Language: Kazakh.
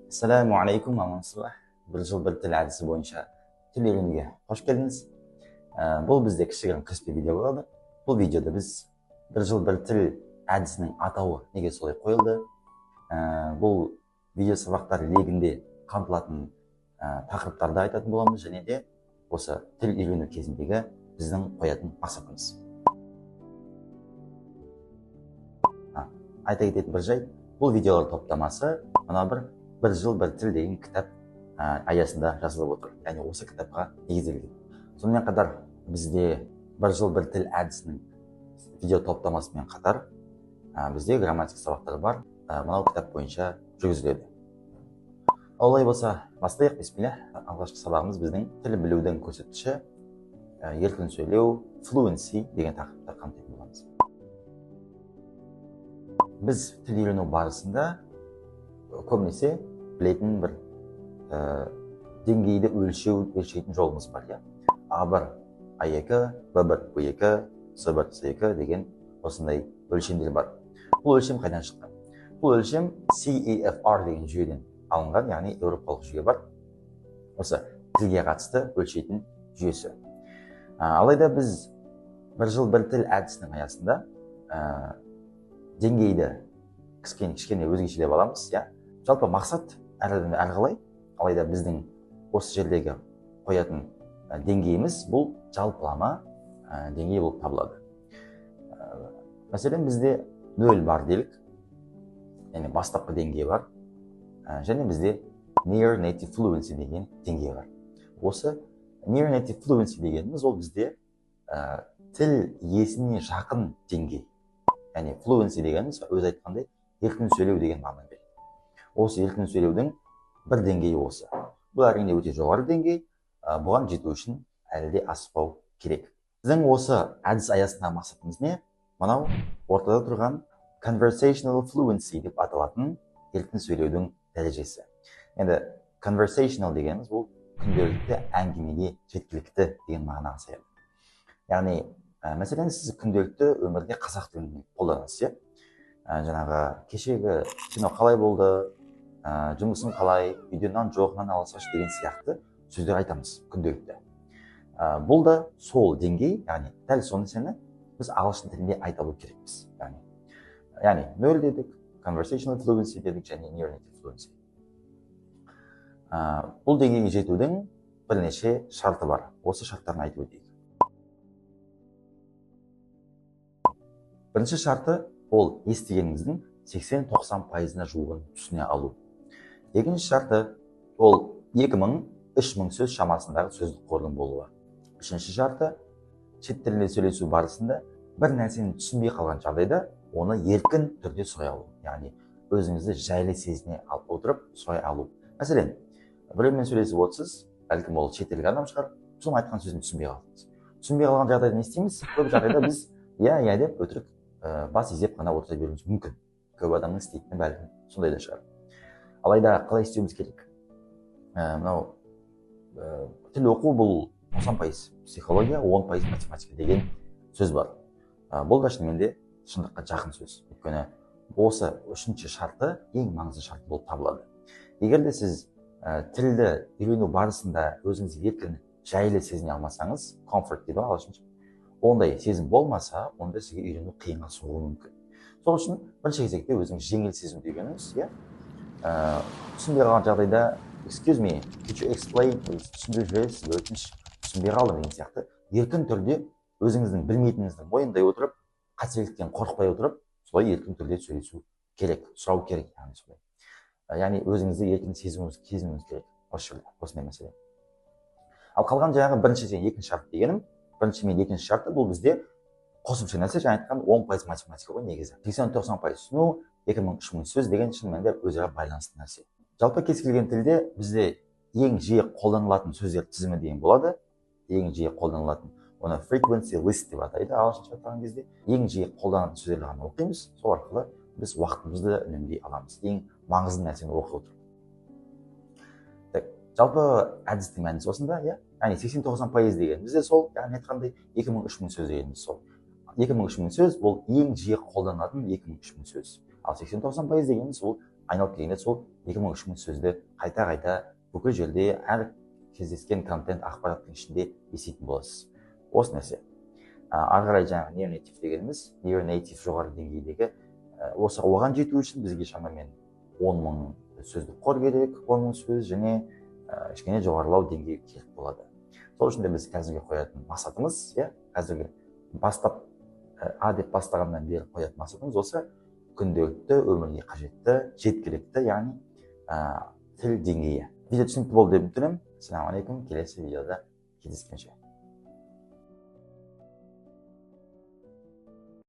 Ассаламу алейкум, амансыздар. Бір жыл бір тіл әдісі бойынша тіл үйренуге қош келдіңіз. Бұл бізде кішігірім кіріспе видео болады. Бұл видеода біз бір жыл бір тіл әдісінің атауы неге солай қойылды. Бұл видео сабақтар легінде қамтылатын тақырыптарды айтатын боламыз, және де осы тіл үйрену кезіндегі біздің қоятын мақсатымыз. Айта кететін бір жайт, бұл видеолар топтамасы мына бір жыл бір тіл деген кітап аясында жазылып отыр. Яғни осы кітапқа негізделген. Сонымен қатар бізде бір жыл бір тіл әдісінің видео топтамасымен қатар бізде грамматика сабақтары бар. Мынау кітап бойынша жүргізіледі. Олай болса, бастайық. Бисмилля. Алғашқы сабағымыз біздің тіл білудің көрсеткіші, еркін сөйлеу, fluency деген тақырыпты қамтитын боламыз. Біз тіл үйрену барысында көбінесе білетін бір деңгейді өлшейтін жолымыз бар. А1, А2, Б1, Б2, С1, С2 деген осындай өлшемдер бар. Бұл өлшем қайдан шыққан? Бұл өлшем CEFR деген жүйеден алынған, яғни еуропалық жүйе бар. Осы тілге қатысты өлшейтін жүйесі. Алайда біз бір жыл бір тіл әдісінің аясында деңгейді кішкене өзгешелеп аламыз. Жалпы мақсат әрқалай, алайда біздің осы жердегі қоятын деңгейіміз бұл жалпылама деңгей болып табылады. Мәселен, бізде 0 бар делік, яғни бастапқы деңгей бар, және бізде near native fluency деген деңгей бар. Осы near native fluency дегеніміз ол бізде тіл иесіне жақын деңгей. Яғни fluency дегеніміз өз айтқандай еркін сөйлеу деген мағына береді. Осы еркін сөйлеудің бір деңгейі осы. Бұл әрине өте жоғары деңгей, бұған жету үшін әлі де аспау керек. Біздің осы әдіс аясындағы мақсатымыз не? Мынау ортада тұрған conversational fluency деп аталатын еркін сөйлеудің дәрежесі. Енді conversational дегеніміз бұл күнделікті әңгімеге жеткілікті деген мағынаға саяды. Яғни, мәселен, сіз күнделікті өмірде қазақ тілін қолданасыз. Жаңағы кешегі кино қалай болды, жұмысың қалай, үйден нан жоқ, нан алсашы деген сияқты сөздер айтамыз күнделікті. Бұл да сол деңгей, яғни дәл сол нәрсені біз ағылшын тілінде айта білу керекпіз. Яғни 0 дедік, conversational fluency дедік, және near native fluency. Бұл деңгейге жетудің бірнеше шарты бар. Осы шарттарын айтып өтейік. Бірінші шарты ол естігеніңіздің 80-90%-ына жуығын түсіне алу. Екінші шарты ол 2000-3000 сөз шамасындағы сөздік қордың болуы. Үшінші шарты шет тілінде сөйлесу барысында бір нәрсені түсінбей қалған жағдайда оны еркін түрде сұрай алу. Яғни өзіңізді жайлы сезіне алып отырып сұрай алу. Мәселен, біреумен сөйлесіп отырсыз, бәлкім ол шет тілдік адам шығар, соның айтқан сөзін түсінбей қалдыңыз. Түсінбей қалған жағдайда не істейміз? Көп жағдайда біз иә деп өтірік бас изеп қана отыра беруіміз мүмкін. Көп адамның істейтіні бәлкім сондай да шығар. Алайда қалай істеуіміз керек? Мынау тіл оқу бұл 90% психология, 10% математика деген сөз бар. Бұл да шынымен шындыққа жақын сөз. Өйткені осы үшінші шарты ең маңызды шарт болып табылады. Егер де сіз тілді үйрену барысында өзіңіз еркін жайлы сезіне алмасаңыз, comfort дейді ағылшынша, ондай сезім болмаса, онда сізге үйрену қиынға соғуы мүмкін. Сол үшін бірінші кезекте өзіңіз жеңіл сезімді үйреніңіз. Түсінбей қалған жағдайда excuse me, could you explain, түсіндіріп жібересіз, өтініш түсінбей қалдым деген сияқты еркін түрде өзіңіздің білмейтініңізді мойындай отырып, қателіктен қорықпай отырып, солай еркін түрде сөйлесу керек, сұрау керек. Яғни өзіңізді еркін сезінуіңіз керек. Осындай мәселе. Ал қалған жаңағы бірінші және екінші шарт дегенім, бірінші мен екінші шарты бұл бізде қосымша нәрсе, жаңа айтқан 10% математика ғой негізі. 80-90% түсіну, 2000-3000 сөз деген шын мәнінде өзара байланысты нәрсе. Жалпы кез келген тілде бізде ең жиі қолданылатын сөздер тізімі деген болады. Ең жиі қолданылатын, оны frequency list деп атайды ағылшынша айтқан кезде. Ең жиі қолданылатын сөздерді ғана оқимыз, сол арқылы біз уақытымызды үнемдей аламыз. Ең маңызды нәрсені оқи отырып. Жалпы әдістің мәнісі осында, яғни 80-90% деген бізде сол, яғни айтқандай 2000-3000 сөз дегеніміз сол. 2000-3000 сөз бұл ең жиі қолданылатын 2000-3000 сөз. Ал 80-90% дегеніміз ол айналып келгенде сол 2000-3000 сөзді қайта бүкіл жерде әр кездескен контент ақпараттың ішінде еститін боласыз. Осы нәрсе. Ары қарай жаңағы неонейтив дегеніміз, неонейтив жоғары деңгейдегі, оған жету үшін бізге шамамен 10.000 сөздік қор керек, 10.000 сөз және кішкене жоғарылау деңгейі керек болады. Сол үшін де біз қазірге қоятын мақсатымыз, қазіргі бастап А деп бастағаннан бері қоятын мақсатымыз осы күнделікті өмірге қажетті, жеткілікті, яғни тіл деңгейі. Видео түсінікті болды деп үміттенемін. Ассалаумағалейкум, келесі видеода кездескенше.